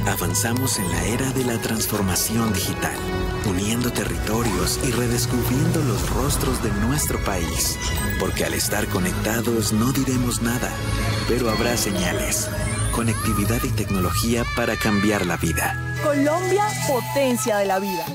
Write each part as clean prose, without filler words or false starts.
Avanzamos en la era de la transformación digital, uniendo territorios y redescubriendo los rostros de nuestro país. Porque al estar conectados no diremos nada, pero habrá señales. Conectividad y tecnología para cambiar la vida. Colombia, potencia de la vida.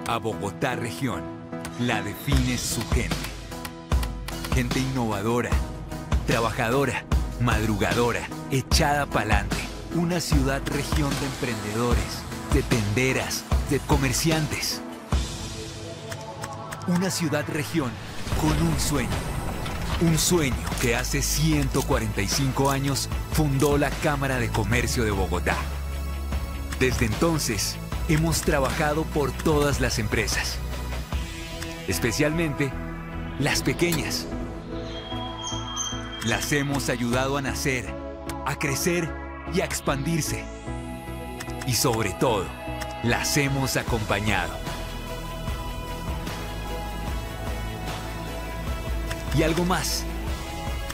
A Bogotá región la define su gente. Gente innovadora, trabajadora, madrugadora, echada pa'lante. Una ciudad región de emprendedores, de tenderas, de comerciantes. Una ciudad región con un sueño. Un sueño que hace 145 años fundó la Cámara de Comercio de Bogotá. Desde entonces, hemos trabajado por todas las empresas, especialmente las pequeñas. Las hemos ayudado a nacer, a crecer y a expandirse. Y sobre todo, las hemos acompañado. Y algo más,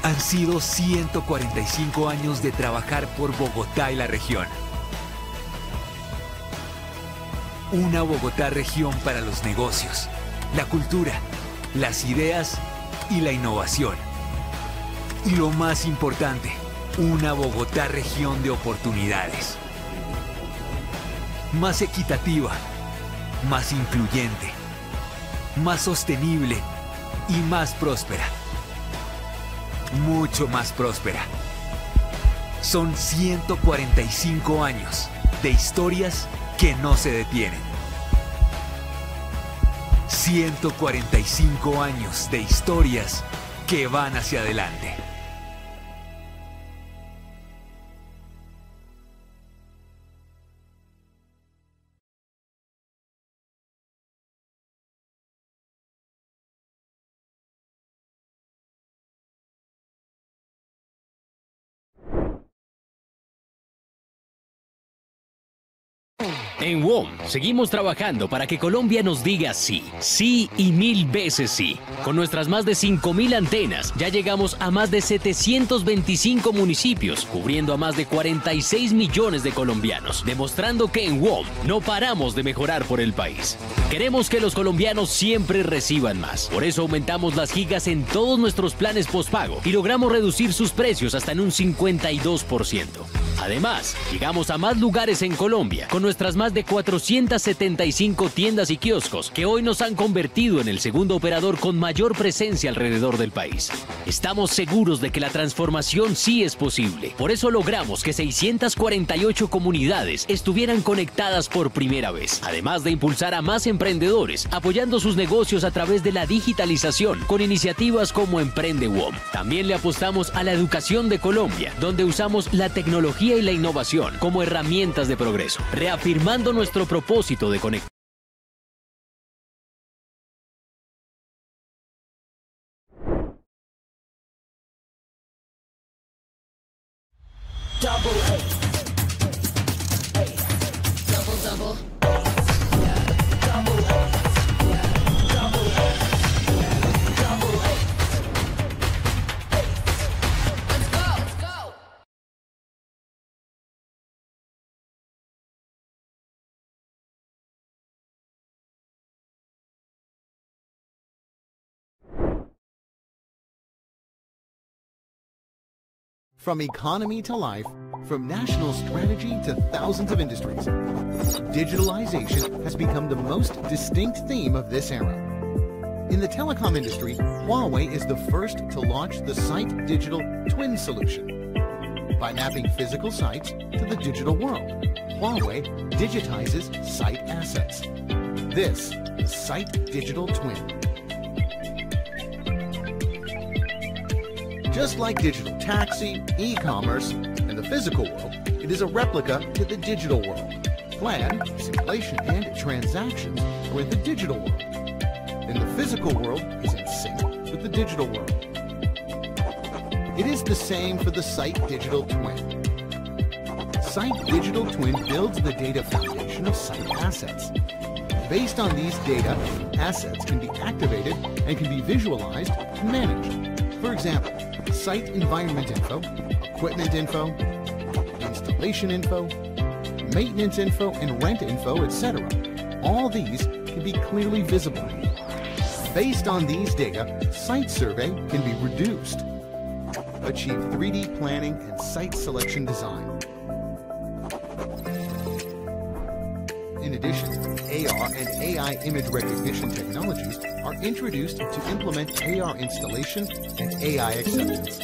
han sido 145 años de trabajar por Bogotá y la región. Una Bogotá región para los negocios, la cultura, las ideas y la innovación. Y lo más importante, una Bogotá región de oportunidades. Más equitativa, más incluyente, más sostenible y más próspera. Mucho más próspera. Son 145 años de historias que no se detienen. 145 años de historias que van hacia adelante. En WOM seguimos trabajando para que Colombia nos diga sí, sí y 1000 veces sí. Con nuestras más de 5000 antenas ya llegamos a más de 725 municipios, cubriendo a más de 46 millones de colombianos, demostrando que en WOM no paramos de mejorar por el país. Queremos que los colombianos siempre reciban más. Por eso aumentamos las gigas en todos nuestros planes postpago y logramos reducir sus precios hasta en un 52%. Además, llegamos a más lugares en Colombia con nuestras más de 475 tiendas y kioscos que hoy nos han convertido en el segundo operador con mayor presencia alrededor del país. Estamos seguros de que la transformación sí es posible. Por eso logramos que 648 comunidades estuvieran conectadas por primera vez. Además de impulsar a más emprendedores, apoyando sus negocios a través de la digitalización con iniciativas como Emprende WOM. También le apostamos a la educación de Colombia, donde usamos la tecnología y la innovación como herramientas de progreso, reafirmando nuestro propósito de conectar. From economy to life, from national strategy to thousands of industries, digitalization has become the most distinct theme of this era. In the telecom industry, Huawei is the first to launch the Site Digital Twin solution. By mapping physical sites to the digital world, Huawei digitizes site assets. This is Site Digital Twin. Just like digital taxi, e-commerce, and the physical world, it is a replica to the digital world. Plan, simulation, and transactions are in the digital world. And the physical world is in sync with the digital world. It is the same for the Site Digital Twin. Site Digital Twin builds the data foundation of site assets. Based on these data, assets can be activated and can be visualized and managed. For example, site environment info, equipment info, installation info, maintenance info, and rent info, etc. All these can be clearly visible. Based on these data, site survey can be reduced. Achieve 3D planning and site selection design. In addition, AR and AI image recognition technologies are introduced to implement AR installation and AI acceptance.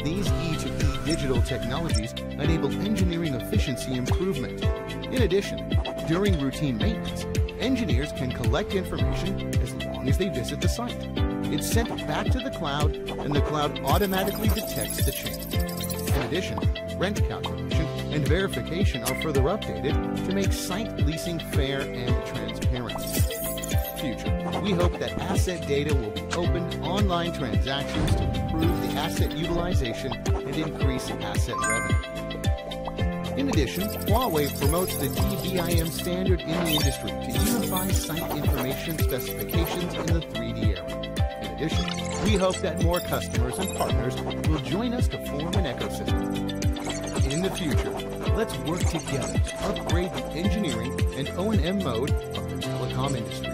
These E2E digital technologies enable engineering efficiency improvement. In addition, during routine maintenance, engineers can collect information as long as they visit the site. It's sent back to the cloud, and the cloud automatically detects the change. In addition, rent calculation and verification are further updated to make site leasing fair and transparent. Future, we hope that asset data will be open online transactions to improve the asset utilization and increase asset revenue. In addition, Huawei promotes the DBIM standard in the industry to unify site information specifications in the 3D era. In addition, we hope that more customers and partners will join us to form an ecosystem. In the future, let's work together to upgrade the engineering and O&M mode of the telecom industry.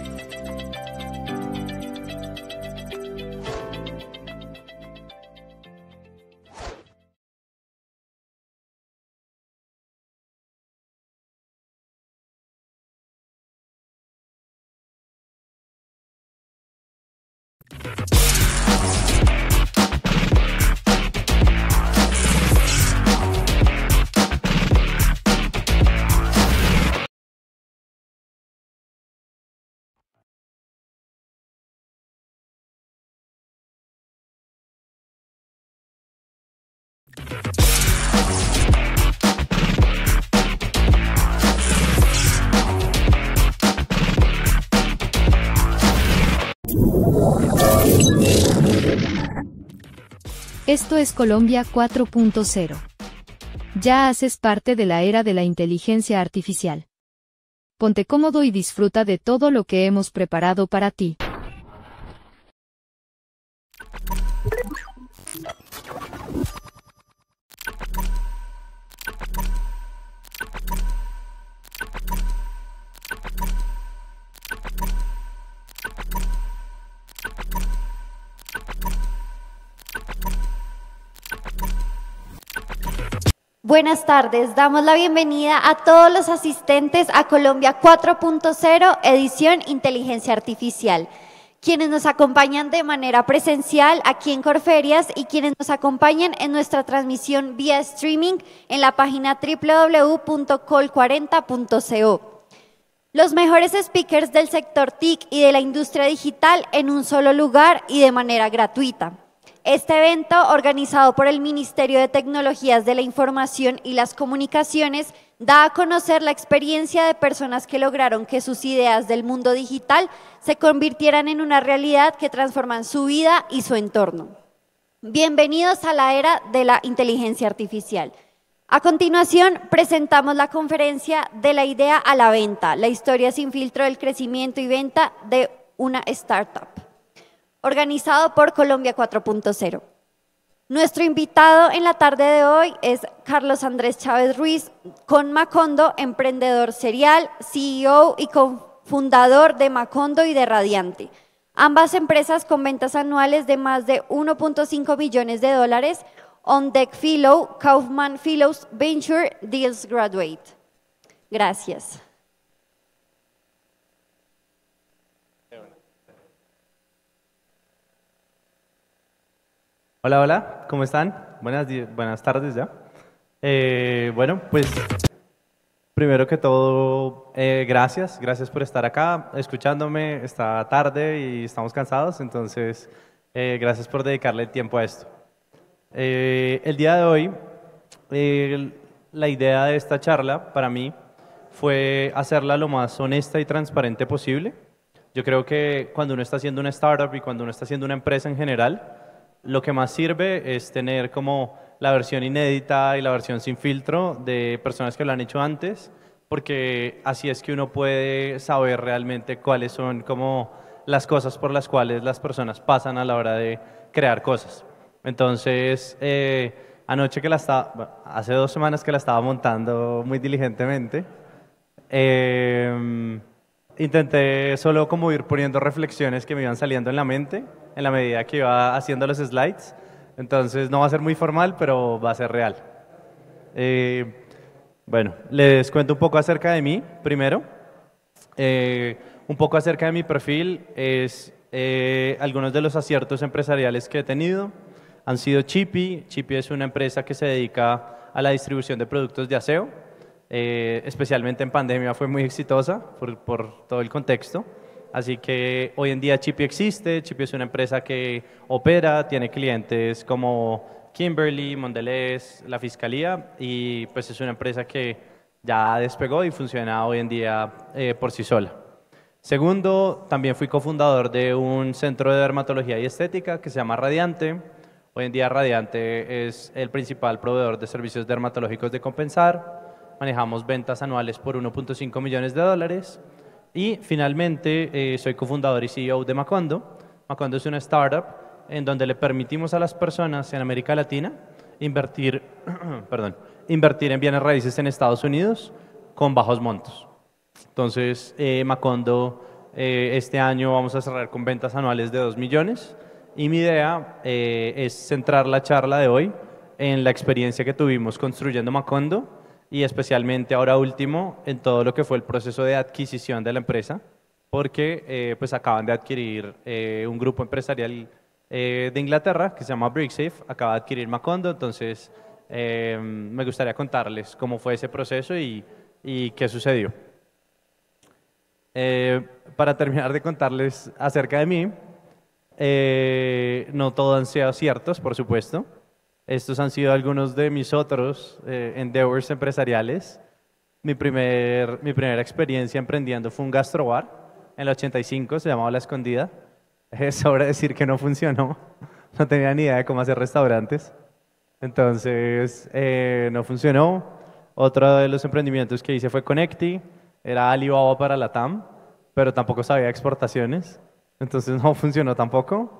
Esto es Colombia 4.0. Ya haces parte de la era de la inteligencia artificial. Ponte cómodo y disfruta de todo lo que hemos preparado para ti. Buenas tardes, damos la bienvenida a todos los asistentes a Colombia 4.0, edición Inteligencia Artificial, quienes nos acompañan de manera presencial aquí en Corferias y quienes nos acompañan en nuestra transmisión vía streaming en la página www.col40.co. Los mejores speakers del sector TIC y de la industria digital en un solo lugar y de manera gratuita. Este evento, organizado por el Ministerio de Tecnologías de la Información y las Comunicaciones, da a conocer la experiencia de personas que lograron que sus ideas del mundo digital se convirtieran en una realidad que transforman su vida y su entorno. Bienvenidos a la era de la inteligencia artificial. A continuación, presentamos la conferencia de la idea a la venta, la historia sin filtro del crecimiento y venta de una startup, organizado por Colombia 4.0. Nuestro invitado en la tarde de hoy es Carlos Andrés Chávez Ruiz, con Macondo, emprendedor serial, CEO y cofundador de Macondo y de Radiante. Ambas empresas con ventas anuales de más de 1.5 millones de dólares, On Deck Fellow, Kaufman Fellows Venture Deals Graduate. Gracias. Hola, hola, ¿cómo están? Buenas tardes ya. Bueno, pues Primero que todo, gracias por estar acá, escuchándome. Está tarde y estamos cansados, entonces gracias por dedicarle tiempo a esto. El día de hoy, la idea de esta charla para mí fue hacerla lo más honesta y transparente posible. Yo creo que cuando uno está haciendo una startup y cuando uno está haciendo una empresa en general, lo que más sirve es tener como la versión inédita y la versión sin filtro de personas que lo han hecho antes, porque así es que uno puede saber realmente cuáles son como las cosas por las cuales las personas pasan a la hora de crear cosas. Entonces, anoche hace 2 semanas que la estaba montando muy diligentemente, intenté solo como ir poniendo reflexiones que me iban saliendo en la mente en la medida que iba haciendo los slides. Entonces no va a ser muy formal, pero va a ser real. Bueno, les cuento un poco acerca de mí primero. Un poco acerca de mi perfil es algunos de los aciertos empresariales que he tenido. Han sido Chippy. Chippy es una empresa que se dedica a la distribución de productos de aseo. Especialmente en pandemia fue muy exitosa por todo el contexto. Así que hoy en día Chippy existe. Chippy es una empresa que opera, tiene clientes como Kimberly, Mondelez, la Fiscalía, y pues es una empresa que ya despegó y funciona hoy en día por sí sola. Segundo, también fui cofundador de un centro de dermatología y estética que se llama Radiante. Hoy en día Radiante es el principal proveedor de servicios dermatológicos de Compensar. Manejamos ventas anuales por $1.5 millones. Y finalmente soy cofundador y CEO de Macondo. Macondo es una startup en donde le permitimos a las personas en América Latina invertir en bienes raíces en Estados Unidos con bajos montos. Entonces, Macondo este año vamos a cerrar con ventas anuales de 2 millones y mi idea es centrar la charla de hoy en la experiencia que tuvimos construyendo Macondo y especialmente ahora último en todo lo que fue el proceso de adquisición de la empresa, porque pues acaban de adquirir un grupo empresarial de Inglaterra que se llama BrickSafe, acaba de adquirir Macondo. Entonces me gustaría contarles cómo fue ese proceso y qué sucedió. Para terminar de contarles acerca de mí, no todos han sido ciertos, por supuesto. Estos han sido algunos de mis otros endeavors empresariales. Mi primera experiencia emprendiendo fue un gastrobar en el 85, se llamaba La Escondida. Es sobra decir que no funcionó, no tenía ni idea de cómo hacer restaurantes. Entonces no funcionó. Otro de los emprendimientos que hice fue Connecti, era Alibaba para Latam, pero tampoco sabía exportaciones, entonces no funcionó tampoco.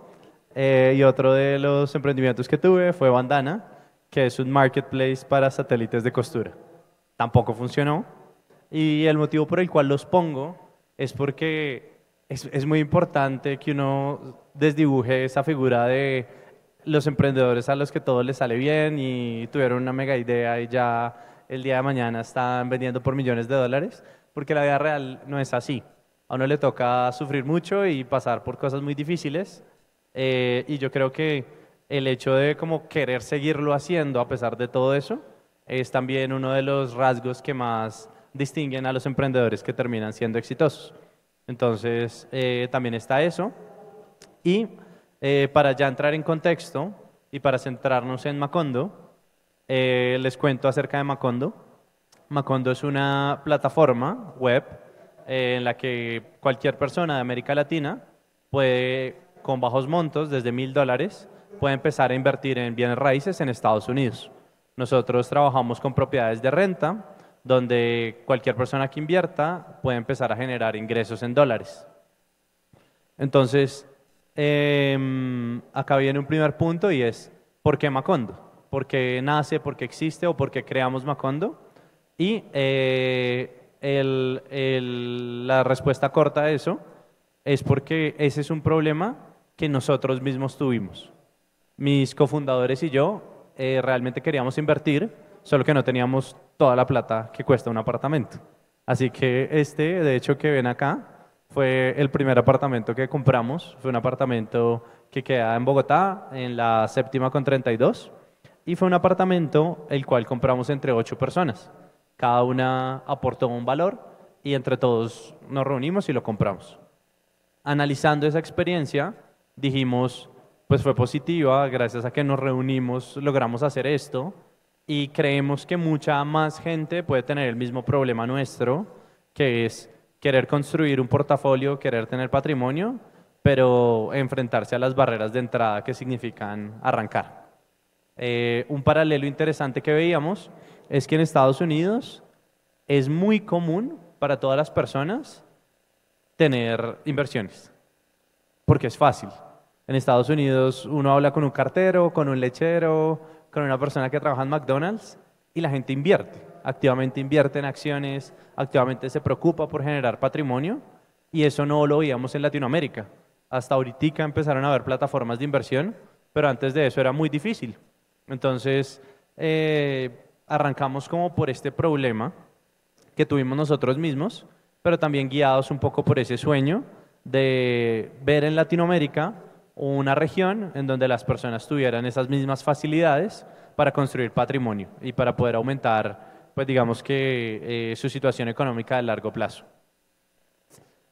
Y otro de los emprendimientos que tuve fue Bandana, que es un marketplace para satélites de costura. Tampoco funcionó. Y el motivo por el cual los pongo es porque es muy importante que uno desdibuje esa figura de los emprendedores a los que todo les sale bien y tuvieron una mega idea y ya el día de mañana están vendiendo por millones de dólares, porque la vida real no es así. A uno le toca sufrir mucho y pasar por cosas muy difíciles. Y yo creo que el hecho de como querer seguirlo haciendo a pesar de todo eso es también uno de los rasgos que más distinguen a los emprendedores que terminan siendo exitosos. Entonces también está eso. Y para ya entrar en contexto y para centrarnos en Macondo, les cuento acerca de Macondo. Macondo es una plataforma web en la que cualquier persona de América Latina puede, con bajos montos, desde $1,000, puede empezar a invertir en bienes raíces en Estados Unidos. Nosotros trabajamos con propiedades de renta, donde cualquier persona que invierta puede empezar a generar ingresos en dólares. Entonces, acá viene un primer punto y es, ¿por qué Macondo? ¿Por qué nace, por qué existe o por qué creamos Macondo? Y la respuesta corta a eso es porque ese es un problema que nosotros mismos tuvimos. Mis cofundadores y yo realmente queríamos invertir, solo que no teníamos toda la plata que cuesta un apartamento. Así que de hecho, que ven acá, fue el primer apartamento que compramos. Fue un apartamento que queda en Bogotá, en la 7ª con 32, y fue un apartamento el cual compramos entre 8 personas. Cada una aportó un valor y entre todos nos reunimos y lo compramos. Analizando esa experiencia, dijimos, pues fue positiva, gracias a que nos reunimos logramos hacer esto y creemos que mucha más gente puede tener el mismo problema nuestro, que es querer construir un portafolio, querer tener patrimonio, pero enfrentarse a las barreras de entrada que significan arrancar. Un paralelo interesante que veíamos es que en Estados Unidos es muy común para todas las personas tener inversiones, porque es fácil. En Estados Unidos uno habla con un cartero, con un lechero, con una persona que trabaja en McDonald's y la gente invierte, activamente invierte en acciones, activamente se preocupa por generar patrimonio y eso no lo veíamos en Latinoamérica. Hasta ahorita empezaron a haber plataformas de inversión, pero antes de eso era muy difícil. Entonces arrancamos como por este problema que tuvimos nosotros mismos, pero también guiados un poco por ese sueño de ver en Latinoamérica una región en donde las personas tuvieran esas mismas facilidades para construir patrimonio y para poder aumentar, pues digamos que su situación económica a largo plazo.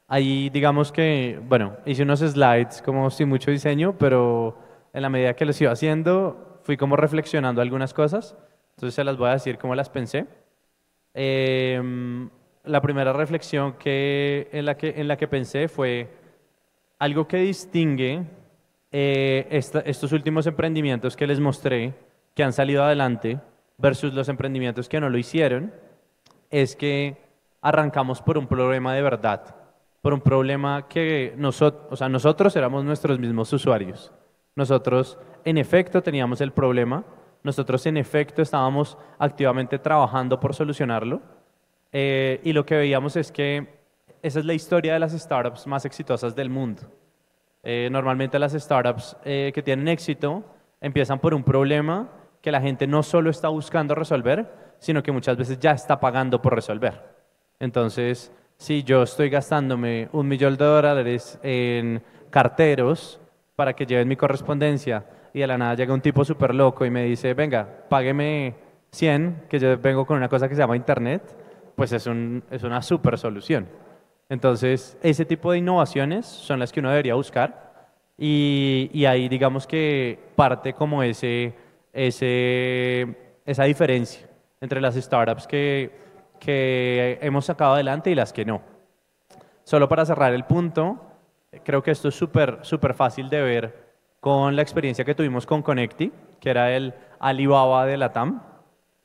Ahí digamos que, bueno, hice unos slides como sin mucho diseño, pero en la medida que los iba haciendo fui como reflexionando algunas cosas, entonces se las voy a decir cómo las pensé. La primera reflexión en la que pensé fue algo que distingue estos últimos emprendimientos que les mostré, que han salido adelante, versus los emprendimientos que no lo hicieron, es que arrancamos por un problema de verdad, por un problema que nosotros éramos nuestros mismos usuarios. Nosotros, en efecto, teníamos el problema, nosotros, en efecto, estábamos activamente trabajando por solucionarlo, y lo que veíamos es que esa es la historia de las startups más exitosas del mundo. Normalmente las startups que tienen éxito empiezan por un problema que la gente no solo está buscando resolver, sino que muchas veces ya está pagando por resolver. Entonces, si yo estoy gastándome $1 millón en carteros para que lleven mi correspondencia y de la nada llega un tipo súper loco y me dice, venga, págueme 100, que yo vengo con una cosa que se llama Internet, pues es una súper solución. Entonces, ese tipo de innovaciones son las que uno debería buscar y ahí digamos que parte como esa diferencia entre las startups que hemos sacado adelante y las que no. Solo para cerrar el punto, creo que esto es súper fácil de ver con la experiencia que tuvimos con Connecti, que era el Alibaba de Latam,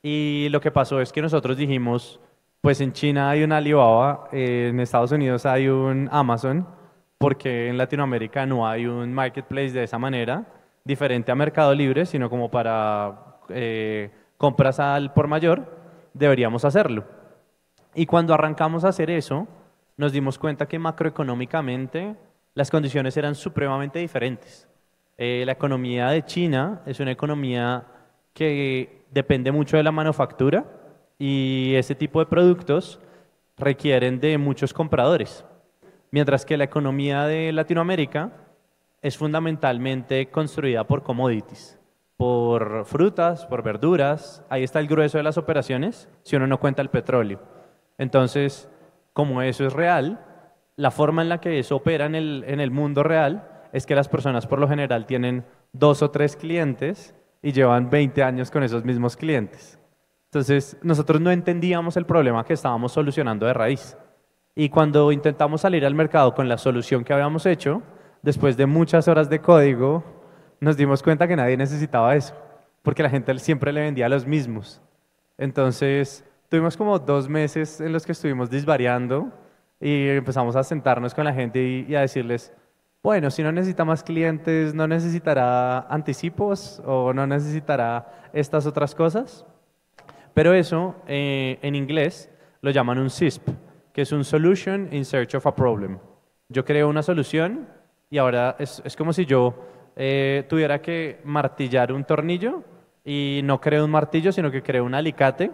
y lo que pasó es que nosotros dijimos, pues en China hay un Alibaba, en Estados Unidos hay un Amazon, porque en Latinoamérica no hay un marketplace de esa manera, diferente a Mercado Libre, sino como para compras al por mayor, deberíamos hacerlo. Y cuando arrancamos a hacer eso, nos dimos cuenta que macroeconómicamente las condiciones eran supremamente diferentes. La economía de China es una economía que depende mucho de la manufactura y ese tipo de productos requieren de muchos compradores, mientras que la economía de Latinoamérica es fundamentalmente construida por commodities, por frutas, por verduras, ahí está el grueso de las operaciones, si uno no cuenta el petróleo. Entonces, como eso es real, la forma en la que eso opera en el mundo real es que las personas por lo general tienen 2 o 3 clientes y llevan 20 años con esos mismos clientes. Entonces, nosotros no entendíamos el problema que estábamos solucionando de raíz. Y cuando intentamos salir al mercado con la solución que habíamos hecho, después de muchas horas de código, nos dimos cuenta que nadie necesitaba eso, porque la gente siempre le vendía a los mismos. Entonces, tuvimos como 2 meses en los que estuvimos disvariando y empezamos a sentarnos con la gente y a decirles, bueno, si no necesita más clientes, ¿no necesitará anticipos o no necesitará estas otras cosas? Pero eso, en inglés, lo llaman un SISP, que es un Solution in Search of a Problem. Yo creo una solución y ahora es como si yo tuviera que martillar un tornillo y no creo un martillo, sino que creo un alicate.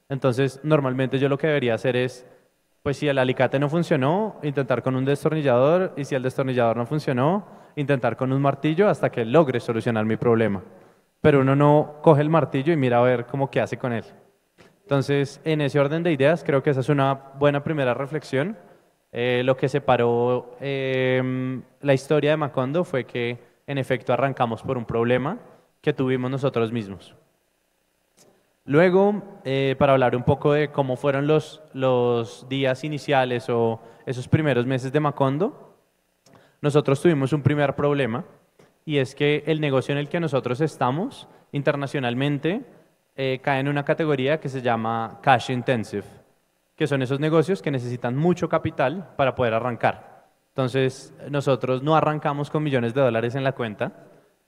Entonces, normalmente yo lo que debería hacer es, pues si el alicate no funcionó, intentar con un destornillador, y si el destornillador no funcionó, intentar con un martillo hasta que logre solucionar mi problema. Pero uno no coge el martillo y mira a ver cómo qué hace con él. Entonces, en ese orden de ideas, creo que esa es una buena primera reflexión. Lo que separó la historia de Macondo fue que, en efecto, arrancamos por un problema que tuvimos nosotros mismos. Luego, para hablar un poco de cómo fueron los días iniciales o esos primeros meses de Macondo, nosotros tuvimos un primer problema, y es que el negocio en el que nosotros estamos internacionalmente cae en una categoría que se llama cash intensive, que son esos negocios que necesitan mucho capital para poder arrancar. Entonces, nosotros no arrancamos con millones de dólares en la cuenta,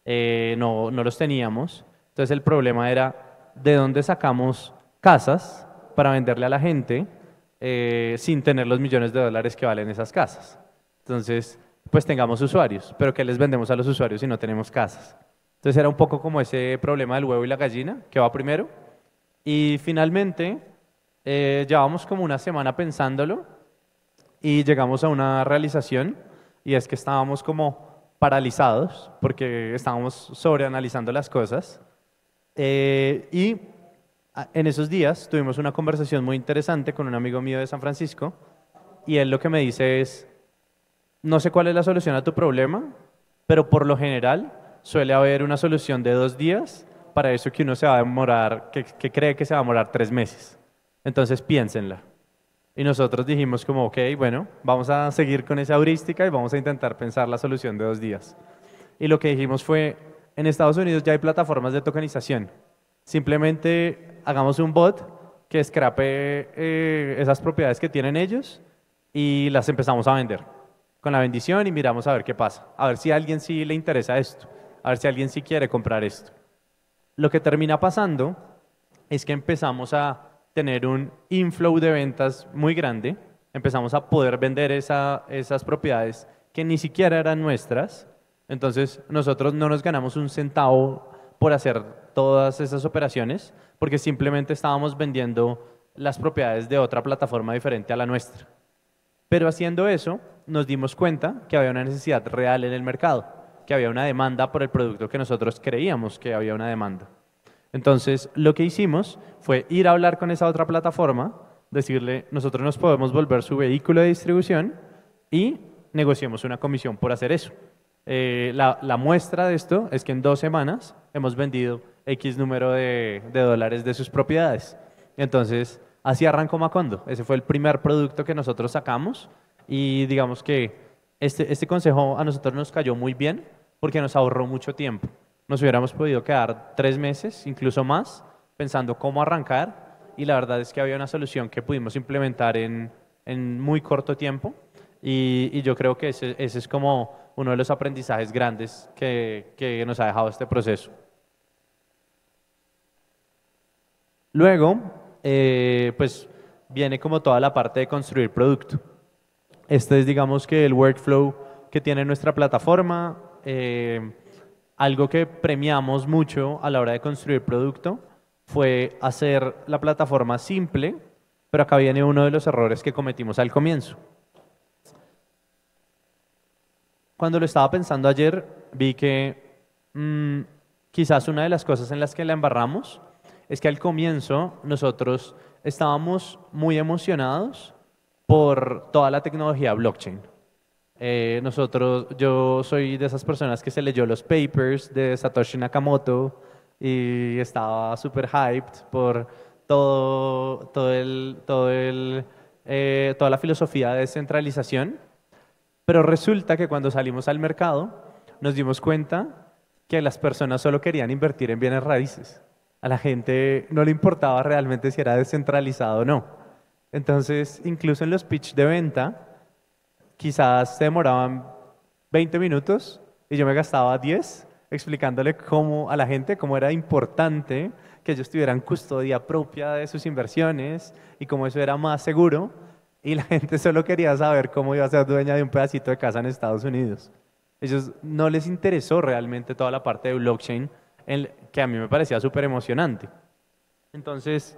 no los teníamos. Entonces, el problema era de dónde sacamos casas para venderle a la gente sin tener los millones de dólares que valen esas casas. Entonces, pues tengamos usuarios, pero ¿qué les vendemos a los usuarios si no tenemos casas? Entonces era un poco como ese problema del huevo y la gallina, que va primero. Y finalmente, llevamos como una semana pensándolo y llegamos a una realización, y es que estábamos como paralizados porque estábamos sobreanalizando las cosas. Y en esos días tuvimos una conversación muy interesante con un amigo mío de San Francisco, y él lo que me dice es: no sé cuál es la solución a tu problema, pero por lo general suele haber una solución de 2 días para eso que uno se va a demorar, que cree que se va a demorar 3 meses. Entonces piénsenla. Y nosotros dijimos como, ok, bueno, vamos a seguir con esa heurística y vamos a intentar pensar la solución de 2 días. Y lo que dijimos fue, en Estados Unidos ya hay plataformas de tokenización. Simplemente hagamos un bot que scrape esas propiedades que tienen ellos y las empezamos a vender con la bendición, y miramos a ver qué pasa, a ver si a alguien sí le interesa esto, a ver si alguien sí quiere comprar esto. Lo que termina pasando es que empezamos a tener un inflow de ventas muy grande, empezamos a poder vender esas propiedades que ni siquiera eran nuestras. Entonces nosotros no nos ganamos un centavo por hacer todas esas operaciones, porque simplemente estábamos vendiendo las propiedades de otra plataforma diferente a la nuestra. Pero haciendo eso, nos dimos cuenta que había una necesidad real en el mercado, que había una demanda por el producto que nosotros creíamos que había una demanda. Entonces, lo que hicimos fue ir a hablar con esa otra plataforma, decirle, nosotros nos podemos volver su vehículo de distribución y negociemos una comisión por hacer eso. La muestra de esto es que en 2 semanas hemos vendido X número de dólares de sus propiedades. Entonces, así arrancó Macondo. Ese fue el primer producto que nosotros sacamos, y digamos que este consejo a nosotros nos cayó muy bien porque nos ahorró mucho tiempo. Nos hubiéramos podido quedar 3 meses, incluso más, pensando cómo arrancar, y la verdad es que había una solución que pudimos implementar en muy corto tiempo, y yo creo que ese es como uno de los aprendizajes grandes que nos ha dejado este proceso. Luego, pues viene como toda la parte de construir producto. Este es, digamos, que el workflow que tiene nuestra plataforma. Algo que premiamos mucho a la hora de construir producto fue hacer la plataforma simple, pero acá viene uno de los errores que cometimos al comienzo. Cuando lo estaba pensando ayer, vi que quizás una de las cosas en las que la embarramos es que al comienzo nosotros estábamos muy emocionados por toda la tecnología blockchain. Yo soy de esas personas que se leyó los papers de Satoshi Nakamoto y estaba súper hyped por toda la filosofía de descentralización, pero resulta que cuando salimos al mercado nos dimos cuenta que las personas solo querían invertir en bienes raíces. A la gente no le importaba realmente si era descentralizado o no. Entonces, incluso en los pitch de venta, quizás se demoraban 20 minutos y yo me gastaba 10 explicándole a la gente cómo era importante que ellos tuvieran custodia propia de sus inversiones y cómo eso era más seguro, y la gente solo quería saber cómo iba a ser dueña de un pedacito de casa en Estados Unidos. Ellos no les interesó realmente toda la parte de blockchain, que a mí me parecía súper emocionante. Entonces,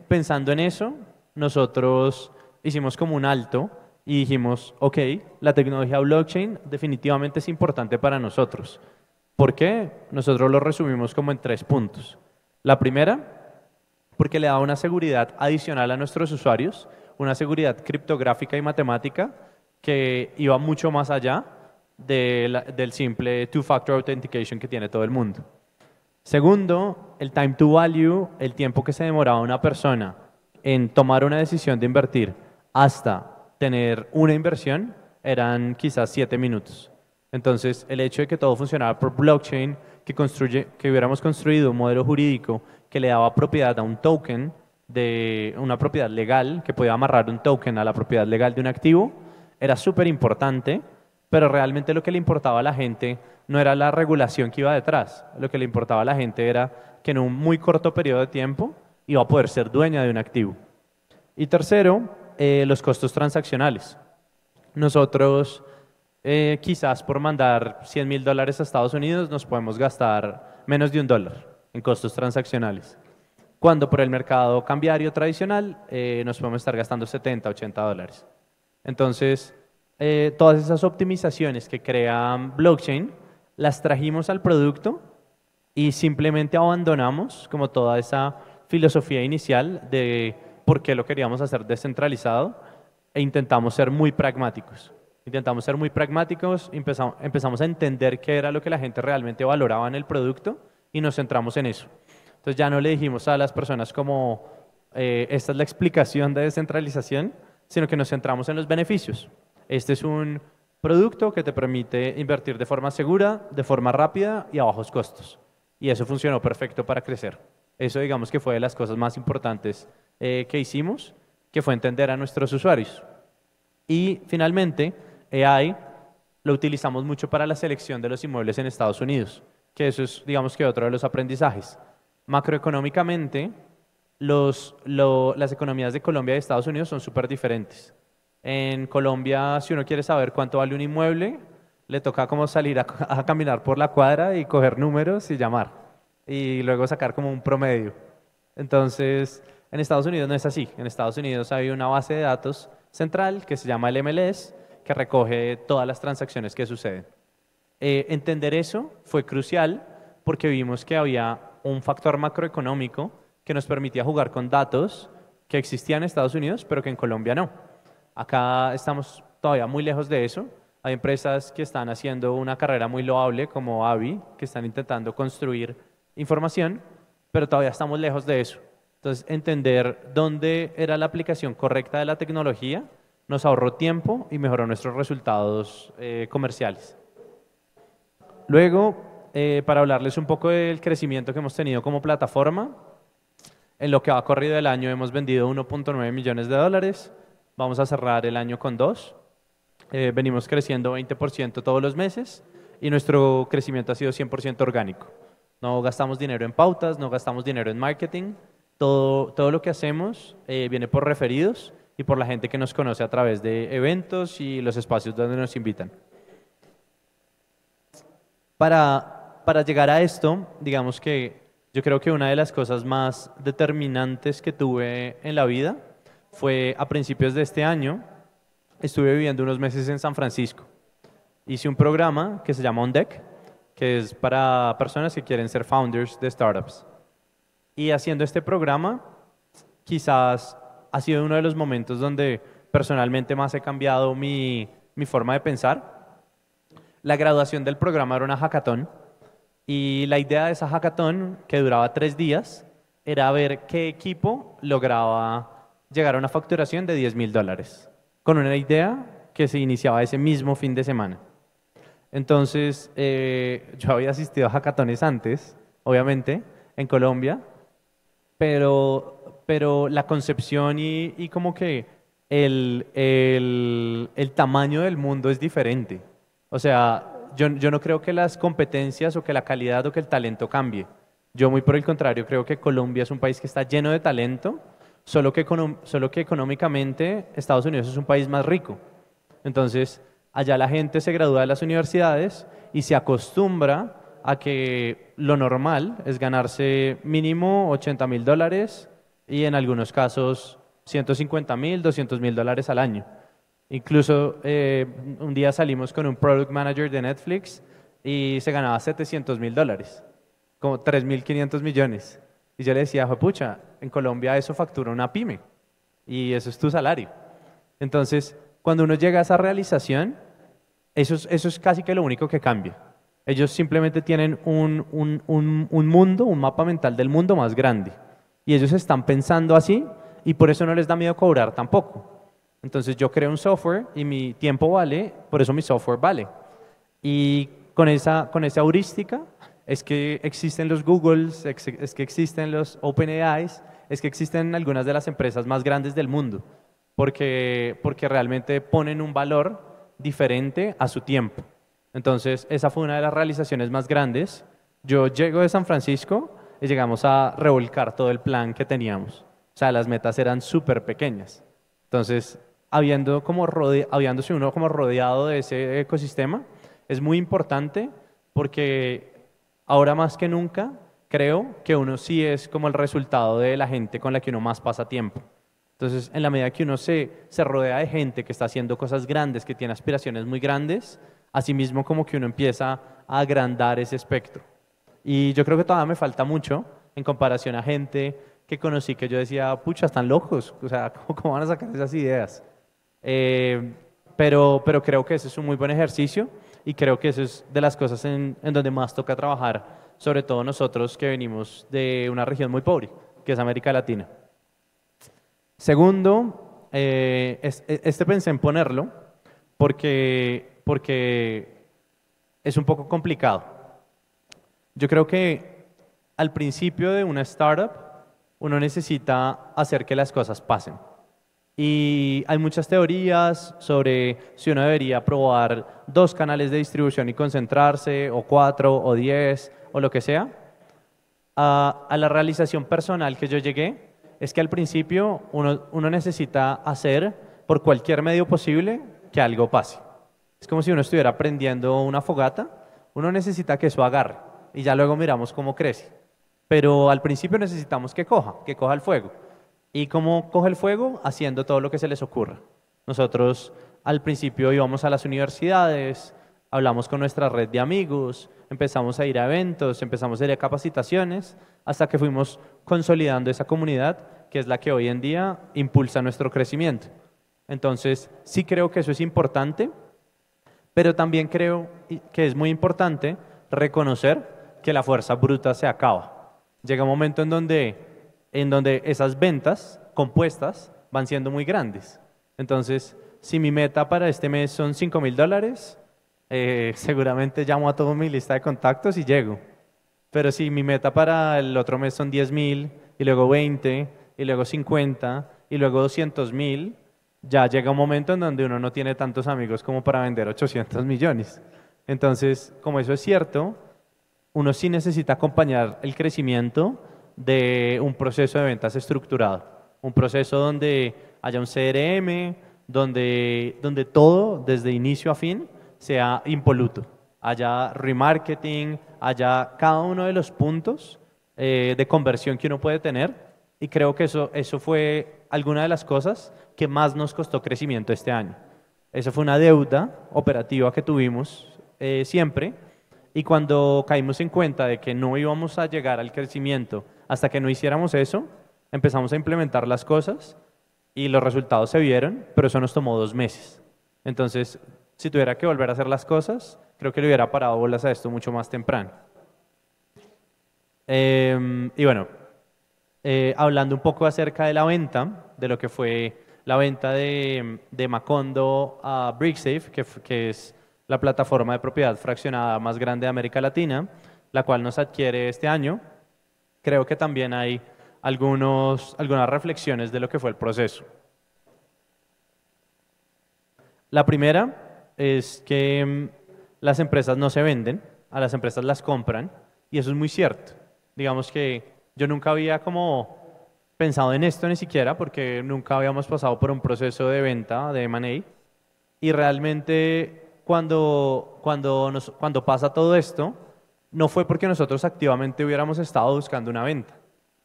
pensando en eso, nosotros hicimos como un alto y dijimos, ok, la tecnología blockchain definitivamente es importante para nosotros. ¿Por qué? Nosotros lo resumimos como en 3 puntos. La primera, porque le daba una seguridad adicional a nuestros usuarios, una seguridad criptográfica y matemática que iba mucho más allá del simple two-factor authentication que tiene todo el mundo. Segundo, el time to value, el tiempo que se demoraba una persona en tomar una decisión de invertir hasta tener una inversión, eran quizás 7 minutos. Entonces, el hecho de que todo funcionara por blockchain, que hubiéramos construido un modelo jurídico que le daba propiedad a un token, de una propiedad legal, que podía amarrar un token a la propiedad legal de un activo, era súper importante, pero realmente lo que le importaba a la gente no era la regulación que iba detrás. Lo que le importaba a la gente era que en un muy corto periodo de tiempo iba a poder ser dueña de un activo. Y tercero, los costos transaccionales. Nosotros, quizás por mandar $100.000 a Estados Unidos, nos podemos gastar menos de $1 en costos transaccionales. Cuando por el mercado cambiario tradicional, nos podemos estar gastando $70, $80. Entonces, todas esas optimizaciones que crean blockchain, las trajimos al producto y simplemente abandonamos como toda esa filosofía inicial de por qué lo queríamos hacer descentralizado e intentamos ser muy pragmáticos. Empezamos a entender qué era lo que la gente realmente valoraba en el producto y nos centramos en eso. Entonces ya no le dijimos a las personas como esta es la explicación de descentralización, sino que nos centramos en los beneficios. Este es un producto que te permite invertir de forma segura, de forma rápida y a bajos costos. Y eso funcionó perfecto para crecer. Eso digamos que fue de las cosas más importantes que hicimos, que fue entender a nuestros usuarios. Y finalmente, AI lo utilizamos mucho para la selección de los inmuebles en Estados Unidos, que eso es digamos que otro de los aprendizajes. Macroeconómicamente, las economías de Colombia y de Estados Unidos son súper diferentes. En Colombia, si uno quiere saber cuánto vale un inmueble, le toca como salir a caminar por la cuadra y coger números y llamar. Y luego sacar como un promedio. Entonces, en Estados Unidos no es así. En Estados Unidos hay una base de datos central que se llama el MLS, que recoge todas las transacciones que suceden. Entender eso fue crucial porque vimos que había un factor macroeconómico que nos permitía jugar con datos que existían en Estados Unidos, pero que en Colombia no. Acá estamos todavía muy lejos de eso. Hay empresas que están haciendo una carrera muy loable, como Avi, que están intentando construir información, pero todavía estamos lejos de eso. Entonces, entender dónde era la aplicación correcta de la tecnología nos ahorró tiempo y mejoró nuestros resultados comerciales. Luego, para hablarles un poco del crecimiento que hemos tenido como plataforma, en lo que va corrido el año hemos vendido $1.9 millones. Vamos a cerrar el año con 2. Venimos creciendo 20% todos los meses y nuestro crecimiento ha sido 100% orgánico. No gastamos dinero en pautas, no gastamos dinero en marketing. Todo lo que hacemos viene por referidos y por la gente que nos conoce a través de eventos y los espacios donde nos invitan. Para llegar a esto, digamos que yo creo que una de las cosas más determinantes que tuve en la vida fue a principios de este año, estuve viviendo unos meses en San Francisco. Hice un programa que se llama On Deck, que es para personas que quieren ser founders de startups. Y haciendo este programa, quizás ha sido uno de los momentos donde personalmente más he cambiado mi forma de pensar. La graduación del programa era una hackathon y la idea de esa hackathon, que duraba 3 días, era ver qué equipo lograba llegar a una facturación de $10.000 con una idea que se iniciaba ese mismo fin de semana. Entonces, yo había asistido a hackathones antes, obviamente, en Colombia, pero la concepción y como que el tamaño del mundo es diferente. O sea, yo no creo que las competencias o que la calidad o que el talento cambie. Yo muy por el contrario creo que Colombia es un país que está lleno de talento, solo que económicamente Estados Unidos es un país más rico. Entonces, allá la gente se gradúa de las universidades y se acostumbra a que lo normal es ganarse mínimo $80.000 y en algunos casos $150.000, $200.000 al año. Incluso un día salimos con un product manager de Netflix y se ganaba $700.000, como 3.500 millones. Y yo le decía, pucha, en Colombia eso factura una pyme y eso es tu salario. Entonces, cuando uno llega a esa realización, eso es casi que lo único que cambia. Ellos simplemente tienen un mundo, un mapa mental del mundo más grande. Y ellos están pensando así y por eso no les da miedo cobrar tampoco. Entonces yo creo un software y mi tiempo vale, por eso mi software vale. Y con esa heurística es que existen los Googles, es que existen los OpenAIs, es que existen algunas de las empresas más grandes del mundo, porque realmente ponen un valor diferente a su tiempo. Entonces, esa fue una de las realizaciones más grandes. Yo llego de San Francisco y llegamos a revolcar todo el plan que teníamos. O sea, las metas eran súper pequeñas. Entonces, habiéndose uno como rodeado de ese ecosistema, es muy importante porque ahora más que nunca creo que uno sí es como el resultado de la gente con la que uno más pasa tiempo. Entonces, en la medida que uno se rodea de gente que está haciendo cosas grandes, que tiene aspiraciones muy grandes, asimismo como que uno empieza a agrandar ese espectro. Y yo creo que todavía me falta mucho en comparación a gente que conocí que yo decía, pucha, están locos, o sea, ¿cómo van a sacar esas ideas? Pero creo que ese es un muy buen ejercicio y creo que eso es de las cosas en donde más toca trabajar, sobre todo nosotros que venimos de una región muy pobre, que es América Latina. Segundo, este pensé en ponerlo porque es un poco complicado. Yo creo que al principio de una startup uno necesita hacer que las cosas pasen. Y hay muchas teorías sobre si uno debería probar 2 canales de distribución y concentrarse, o 4, o 10, o lo que sea. A la realización personal que yo llegué es que al principio uno necesita hacer por cualquier medio posible que algo pase. Es como si uno estuviera prendiendo una fogata, uno necesita que eso agarre y ya luego miramos cómo crece. Pero al principio necesitamos que coja el fuego. ¿Y cómo coge el fuego? Haciendo todo lo que se les ocurra. Nosotros al principio íbamos a las universidades, hablamos con nuestra red de amigos, empezamos a ir a eventos, empezamos a ir a capacitaciones, hasta que fuimos consolidando esa comunidad, que es la que hoy en día impulsa nuestro crecimiento. Entonces, sí creo que eso es importante, pero también creo que es muy importante reconocer que la fuerza bruta se acaba. Llega un momento en donde esas ventas compuestas van siendo muy grandes. Entonces, si mi meta para este mes son $5,000, seguramente llamo a toda mi lista de contactos y llego. Pero si mi meta para el otro mes son 10,000, y luego 20, y luego 50, y luego 200,000, ya llega un momento en donde uno no tiene tantos amigos como para vender 800 millones. Entonces, como eso es cierto, uno sí necesita acompañar el crecimiento de un proceso de ventas estructurado, un proceso donde haya un CRM, donde todo, desde inicio a fin, sea impoluto, haya remarketing, haya cada uno de los puntos de conversión que uno puede tener, y creo que eso fue alguna de las cosas que más nos costó crecimiento este año. Esa fue una deuda operativa que tuvimos siempre, y cuando caímos en cuenta de que no íbamos a llegar al crecimiento hasta que no hiciéramos eso, empezamos a implementar las cosas y los resultados se vieron, pero eso nos tomó 2 meses. Entonces, si tuviera que volver a hacer las cosas, creo que le hubiera parado bolas a esto mucho más temprano. Y bueno, hablando un poco acerca de la venta, de lo que fue la venta de Macondo a Bricksafe, que es la plataforma de propiedad fraccionada más grande de América Latina, la cual nos adquiere este año. Creo que también hay algunas reflexiones de lo que fue el proceso. La primera es que las empresas no se venden, a las empresas las compran, y eso es muy cierto. Digamos que yo nunca había como pensado en esto ni siquiera, porque nunca habíamos pasado por un proceso de venta, de M&A, y realmente cuando pasa todo esto, no fue porque nosotros activamente hubiéramos estado buscando una venta,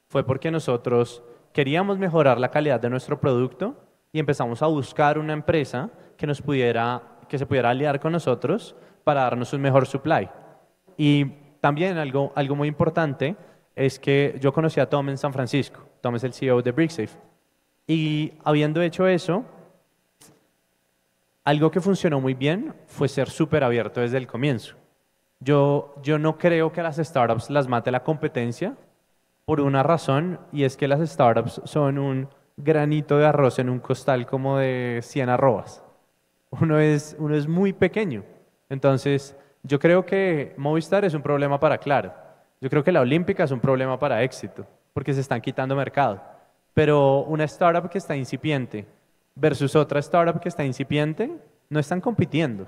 fue porque nosotros queríamos mejorar la calidad de nuestro producto y empezamos a buscar una empresa que se pudiera aliar con nosotros para darnos un mejor supply. Y también algo muy importante es que yo conocí a Tom en San Francisco. Tom es el CEO de BrickSafe. Y habiendo hecho eso, algo que funcionó muy bien fue ser súper abierto desde el comienzo. Yo no creo que a las startups las mate la competencia por una razón, y es que las startups son un granito de arroz en un costal como de 100 arrobas. Uno es muy pequeño. Entonces, yo creo que Movistar es un problema para Claro. Yo creo que la Olímpica es un problema para Éxito, porque se están quitando mercado. Pero una startup que está incipiente versus otra startup que está incipiente, no están compitiendo.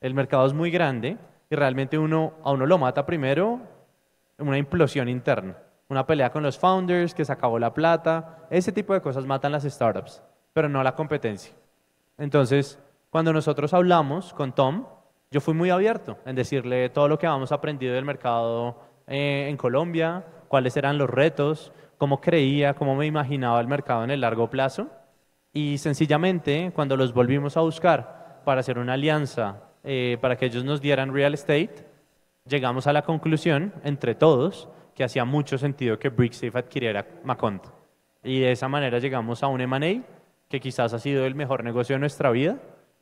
El mercado es muy grande y realmente a uno lo mata primero una implosión interna, una pelea con los founders, que se acabó la plata. Ese tipo de cosas matan las startups, pero no la competencia. Entonces, cuando nosotros hablamos con Tom, yo fui muy abierto en decirle todo lo que habíamos aprendido del mercado en Colombia, cuáles eran los retos, cómo creía, cómo me imaginaba el mercado en el largo plazo. Y sencillamente, cuando los volvimos a buscar para hacer una alianza, para que ellos nos dieran real estate, llegamos a la conclusión, entre todos, que hacía mucho sentido que BrickSafe adquiriera Macondo. Y de esa manera llegamos a un M&A, que quizás ha sido el mejor negocio de nuestra vida,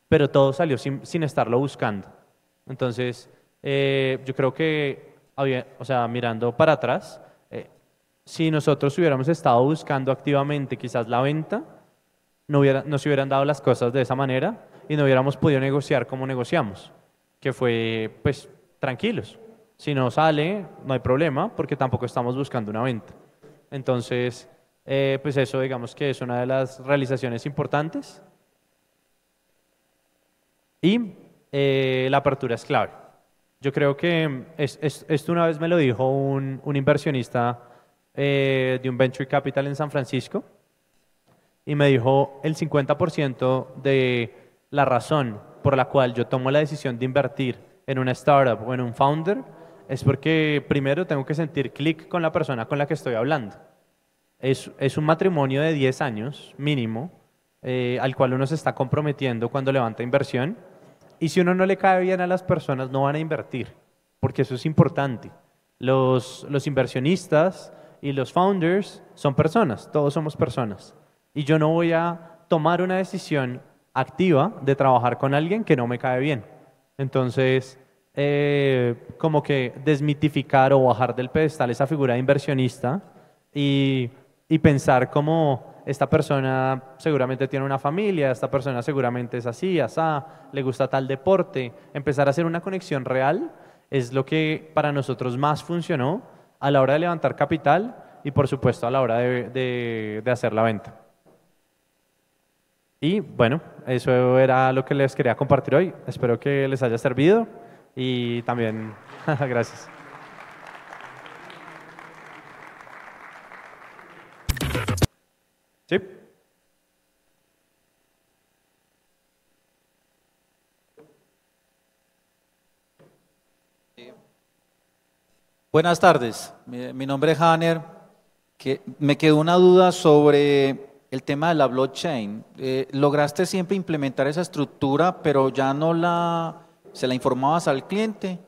pero todo salió sin estarlo buscando. Entonces, yo creo que, mirando para atrás, si nosotros hubiéramos estado buscando activamente quizás la venta, no se hubieran dado las cosas de esa manera y no hubiéramos podido negociar como negociamos, que fue, pues, tranquilos. Si no sale, no hay problema, porque tampoco estamos buscando una venta. Entonces, pues eso, digamos que es una de las realizaciones importantes. Y la apertura es clave. Yo creo que esto una vez me lo dijo un inversionista de un venture capital en San Francisco, y me dijo: el 50% de la razón por la cual yo tomo la decisión de invertir en una startup o en un founder es porque primero tengo que sentir clic con la persona con la que estoy hablando. Es un matrimonio de 10 años mínimo al cual uno se está comprometiendo cuando levanta inversión, y si uno no le cae bien a las personas no van a invertir, porque eso es importante. Los inversionistas y los founders son personas, todos somos personas. Y yo no voy a tomar una decisión activa de trabajar con alguien que no me cae bien. Entonces, como que desmitificar o bajar del pedestal esa figura de inversionista y pensar como esta persona seguramente tiene una familia, esta persona seguramente es así, asá, le gusta tal deporte. Empezar a hacer una conexión real es lo que para nosotros más funcionó a la hora de levantar capital y, por supuesto, a la hora de hacer la venta. Y bueno, eso era lo que les quería compartir hoy. Espero que les haya servido y también gracias. ¿Sí? Buenas tardes, mi nombre es Hanner. Me quedó una duda sobre el tema de la blockchain. ¿Lograste siempre implementar esa estructura, pero ya no se la informabas al cliente,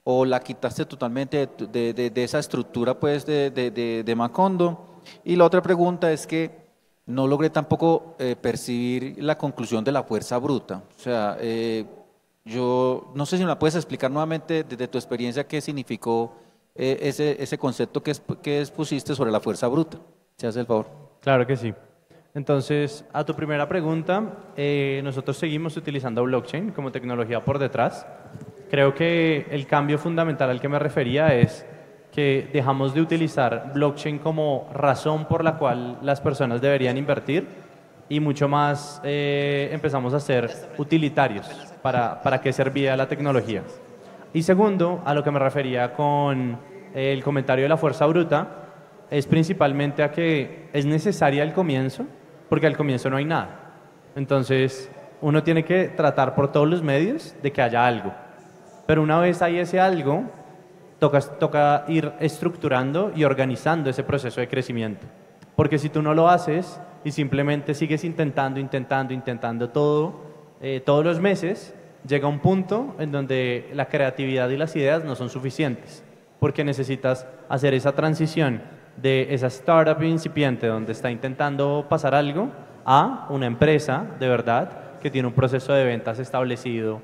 o la quitaste totalmente de esa estructura, pues, de Macondo? Y la otra pregunta es que no logré tampoco percibir la conclusión de la fuerza bruta. O sea, yo no sé si me la puedes explicar nuevamente desde tu experiencia qué significó ese concepto que expusiste sobre la fuerza bruta. ¿Se hace el favor? Claro que sí. Entonces, a tu primera pregunta, nosotros seguimos utilizando blockchain como tecnología por detrás. Creo que el cambio fundamental al que me refería es que dejamos de utilizar blockchain como razón por la cual las personas deberían invertir y mucho más empezamos a ser utilitarios para qué servía la tecnología. Y segundo, a lo que me refería con el comentario de la fuerza bruta, es principalmente a que es necesaria al comienzo, porque al comienzo no hay nada. Entonces, uno tiene que tratar por todos los medios de que haya algo. Pero una vez hay ese algo, toca ir estructurando y organizando ese proceso de crecimiento. Porque si tú no lo haces y simplemente sigues intentando todo, todos los meses, llega un punto en donde la creatividad y las ideas no son suficientes. porque necesitas hacer esa transición de esa startup incipiente donde está intentando pasar algo a una empresa de verdad que tiene un proceso de ventas establecido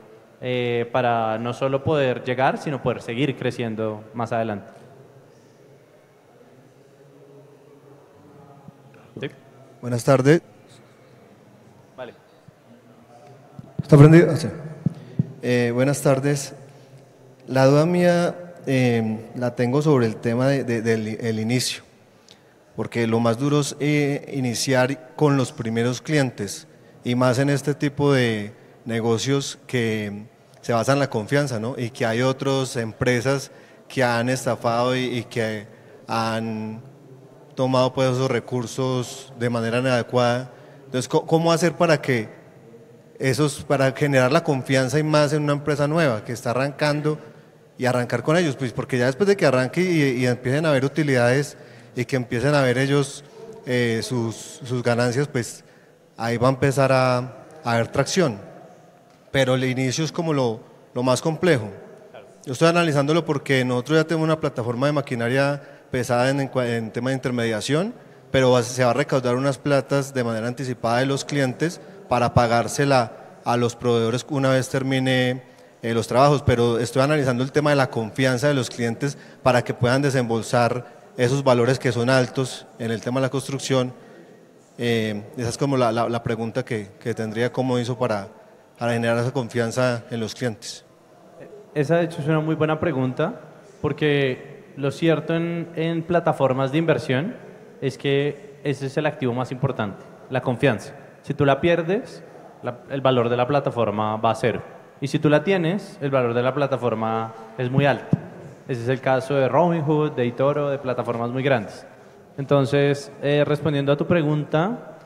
para no solo poder llegar, sino poder seguir creciendo más adelante. ¿Sí? Buenas tardes. Vale. ¿Está prendido? Sí. Buenas tardes. La duda mía la tengo sobre el tema del inicio, porque lo más duro es iniciar con los primeros clientes, y más en este tipo de negocios que se basan en la confianza, ¿no? Y que hay otras empresas que han estafado y que han tomado pues esos recursos de manera inadecuada. Entonces, ¿cómo hacer para generar la confianza y más en una empresa nueva que está arrancando y arrancar con ellos? Pues porque ya después de que arranque y empiecen a ver utilidades y que empiecen a ver ellos sus ganancias, pues ahí va a empezar a haber tracción. Pero el inicio es como lo más complejo. Yo estoy analizándolo porque nosotros ya tenemos una plataforma de maquinaria pesada en tema de intermediación, pero se va a recaudar unas platas de manera anticipada de los clientes para pagársela a los proveedores una vez termine los trabajos, pero estoy analizando el tema de la confianza de los clientes para que puedan desembolsar esos valores que son altos en el tema de la construcción. Esa es como la pregunta que tendría, cómo hizo para generar esa confianza en los clientes. Esa de hecho es una muy buena pregunta, porque lo cierto en plataformas de inversión es que ese es el activo más importante, la confianza. Si tú la pierdes, el valor de la plataforma va a cero. Y si tú la tienes, el valor de la plataforma es muy alto. Ese es el caso de Robinhood, de eToro, de plataformas muy grandes. Entonces, respondiendo a tu pregunta,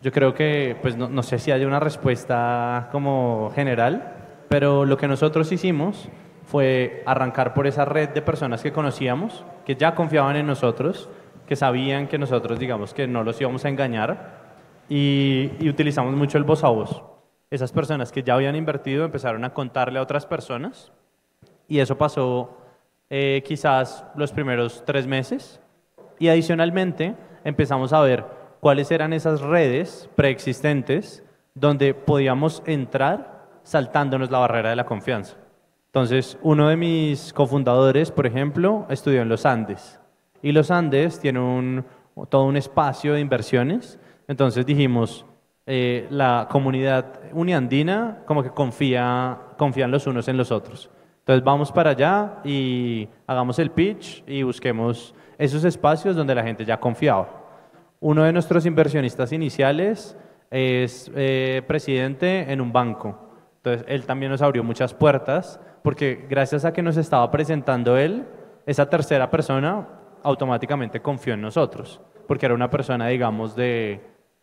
yo creo que, pues no sé si hay una respuesta como general, pero lo que nosotros hicimos fue arrancar por esa red de personas que conocíamos, que ya confiaban en nosotros, que sabían que nosotros, digamos, que no los íbamos a engañar, y utilizamos mucho el voz a voz. Esas personas que ya habían invertido empezaron a contarle a otras personas, y eso pasó quizás los primeros 3 meses, y adicionalmente empezamos a ver cuáles eran esas redes preexistentes donde podíamos entrar saltándonos la barrera de la confianza. Entonces, uno de mis cofundadores, por ejemplo, estudió en los Andes, y los Andes tienen todo un espacio de inversiones. Entonces dijimos, la comunidad uniandina como que confían los unos en los otros. Entonces vamos para allá y hagamos el pitch y busquemos esos espacios donde la gente ya confiaba. Uno de nuestros inversionistas iniciales es presidente en un banco. Entonces él también nos abrió muchas puertas, porque gracias a que nos estaba presentando él, esa tercera persona automáticamente confió en nosotros, porque era una persona, digamos,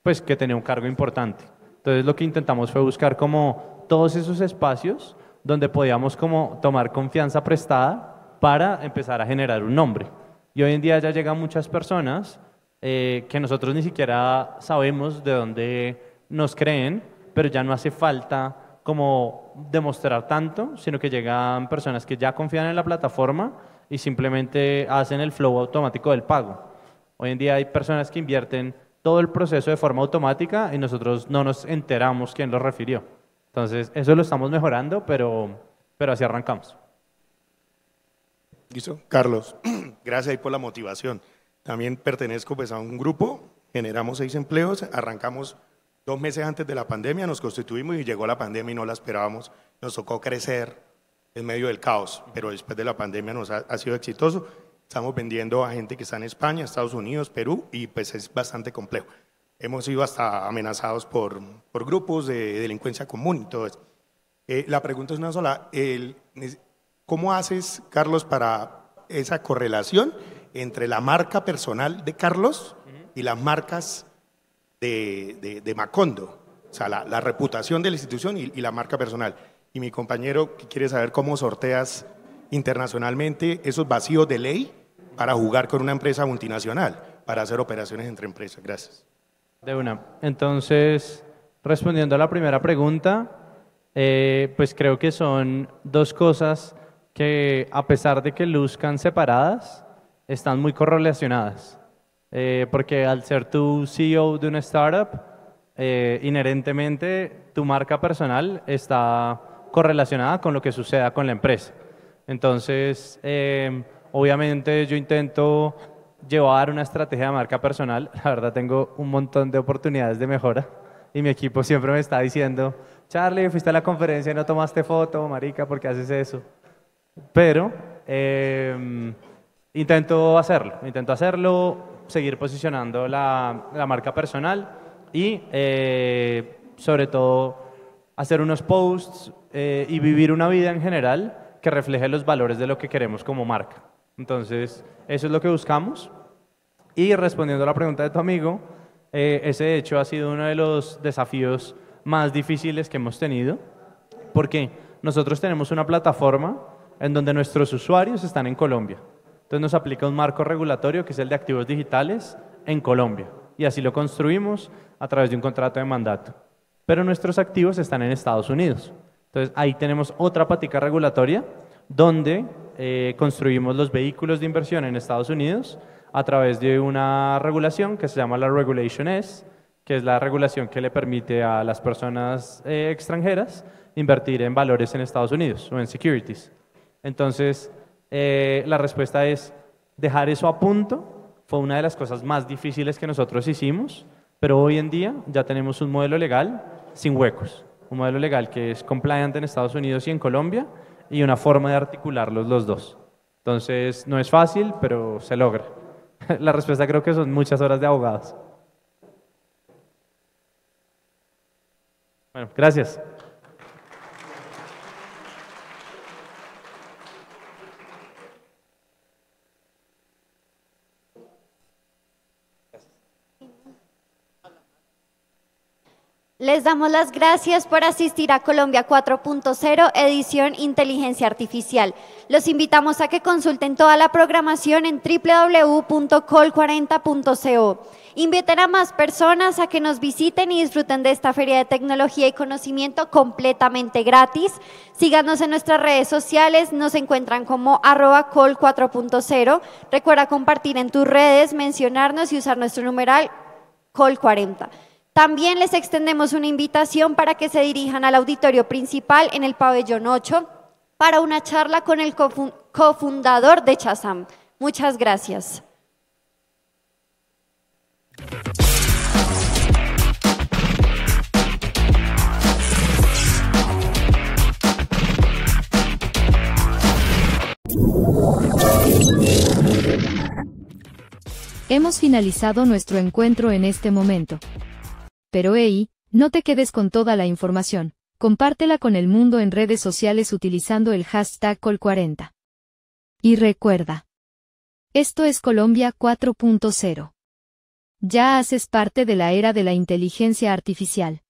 pues que tenía un cargo importante. Entonces lo que intentamos fue buscar como todos esos espacios donde podíamos como tomar confianza prestada para empezar a generar un nombre. Y hoy en día ya llegan muchas personas que nosotros ni siquiera sabemos de dónde nos creen, pero ya no hace falta como demostrar tanto, sino que llegan personas que ya confían en la plataforma y simplemente hacen el flow automático del pago. Hoy en día hay personas que invierten todo el proceso de forma automática y nosotros no nos enteramos quién lo refirió. Entonces, eso lo estamos mejorando, pero así arrancamos. Listo. Carlos, gracias ahí por la motivación. También pertenezco pues a un grupo, generamos 6 empleos, arrancamos 2 meses antes de la pandemia, nos constituimos y llegó la pandemia y no la esperábamos. Nos tocó crecer en medio del caos, pero después de la pandemia nos ha sido exitoso. Estamos vendiendo a gente que está en España, Estados Unidos, Perú, y pues es bastante complejo. Hemos sido hasta amenazados por grupos de delincuencia común y todo eso. La pregunta es una sola. ¿Cómo haces, Carlos, para esa correlación entre la marca personal de Carlos y las marcas de Macondo? O sea, la reputación de la institución y la marca personal. Y mi compañero que quiere saber cómo sorteas internacionalmente esos vacíos de ley para jugar con una empresa multinacional, para hacer operaciones entre empresas. Gracias. De una. Entonces, respondiendo a la primera pregunta, pues creo que son 2 cosas que a pesar de que luzcan separadas, están muy correlacionadas. Porque al ser tú CEO de una startup, inherentemente tu marca personal está correlacionada con lo que suceda con la empresa. Entonces, obviamente yo intento llevar una estrategia de marca personal. La verdad tengo un montón de oportunidades de mejora y mi equipo siempre me está diciendo, Charlie, fuiste a la conferencia y no tomaste foto, marica, ¿por qué haces eso? Pero intento hacerlo, seguir posicionando la marca personal y sobre todo hacer unos posts y vivir una vida en general que refleje los valores de lo que queremos como marca. Entonces, eso es lo que buscamos. Y respondiendo a la pregunta de tu amigo, ese de hecho ha sido uno de los desafíos más difíciles que hemos tenido, porque nosotros tenemos una plataforma en donde nuestros usuarios están en Colombia. Entonces nos aplica un marco regulatorio que es el de activos digitales en Colombia. Y así lo construimos a través de un contrato de mandato. Pero nuestros activos están en Estados Unidos. Entonces ahí tenemos otra patica regulatoria donde construimos los vehículos de inversión en Estados Unidos a través de una regulación que se llama la Regulation S, que es la regulación que le permite a las personas extranjeras invertir en valores en Estados Unidos o en securities. Entonces, la respuesta es dejar eso a punto. Fue una de las cosas más difíciles que nosotros hicimos, pero hoy en día ya tenemos un modelo legal sin huecos, un modelo legal que es compliant en Estados Unidos y en Colombia y una forma de articularlos los dos. Entonces, no es fácil, pero se logra. La respuesta creo que son muchas horas de abogados. Bueno, gracias. Les damos las gracias por asistir a Colombia 4.0, edición Inteligencia Artificial. Los invitamos a que consulten toda la programación en www.col40.co. Inviten a más personas a que nos visiten y disfruten de esta feria de tecnología y conocimiento completamente gratis. Síganos en nuestras redes sociales, nos encuentran como @col4.0. Recuerda compartir en tus redes, mencionarnos y usar nuestro numeral col40. También les extendemos una invitación para que se dirijan al auditorio principal en el pabellón 8 para una charla con el cofundador de Chazam. Muchas gracias. Hemos finalizado nuestro encuentro en este momento. Pero hey, no te quedes con toda la información, compártela con el mundo en redes sociales utilizando el hashtag Col40. Y recuerda, esto es Colombia 4.0. Ya haces parte de la era de la inteligencia artificial.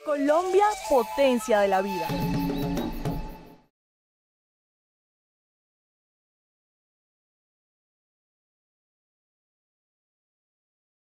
Colombia, potencia de la vida.